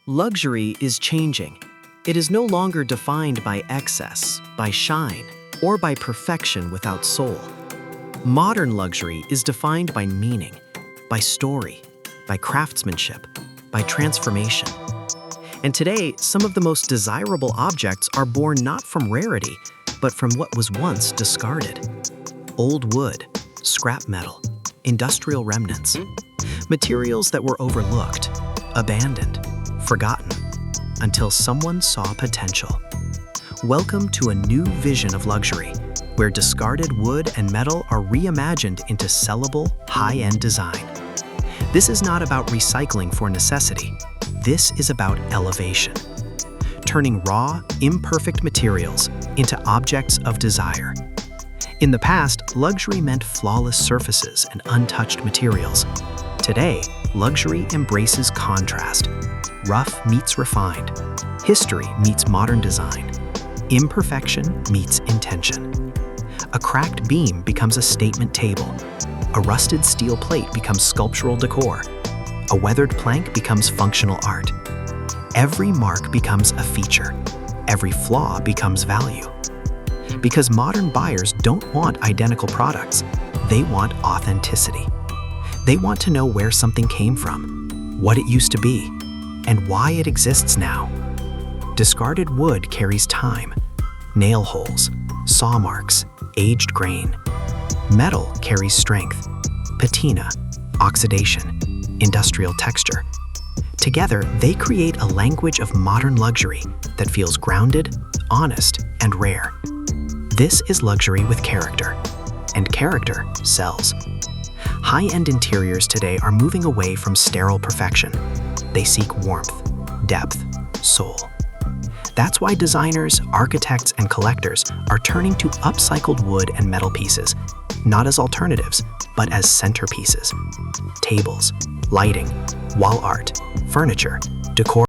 Luxury is changing. It is no longer defined by excess, by shine, or by perfection without soul. Modern luxury is defined by meaning, by story, by craftsmanship, by transformation. And today, some of the most desirable objects are born not from rarity, but from what was once discarded. Old wood, scrap metal, industrial remnants, materials that were overlooked, abandoned, forgotten, until someone saw potential. Welcome to a new vision of luxury, where discarded wood and metal are reimagined into sellable, high-end design. This is not about recycling for necessity. This is about elevation, turning raw, imperfect materials into objects of desire. In the past, luxury meant flawless surfaces and untouched materials. Today, luxury embraces contrast. Rough meets refined. History meets modern design. Imperfection meets intention. A cracked beam becomes a statement table. A rusted steel plate becomes sculptural decor. A weathered plank becomes functional art. Every mark becomes a feature. Every flaw becomes value. Because modern buyers don't want identical products, they want authenticity. They want to know where something came from, what it used to be, and why it exists now. Discarded wood carries time, nail holes, saw marks, aged grain. Metal carries strength, patina, oxidation, industrial texture. Together, they create a language of modern luxury that feels grounded, honest, and rare. This is luxury with character, and character sells. High-end interiors today are moving away from sterile perfection. They seek warmth, depth, soul. That's why designers, architects, and collectors are turning to upcycled wood and metal pieces, not as alternatives, but as centerpieces. Tables, lighting, wall art, furniture, decor.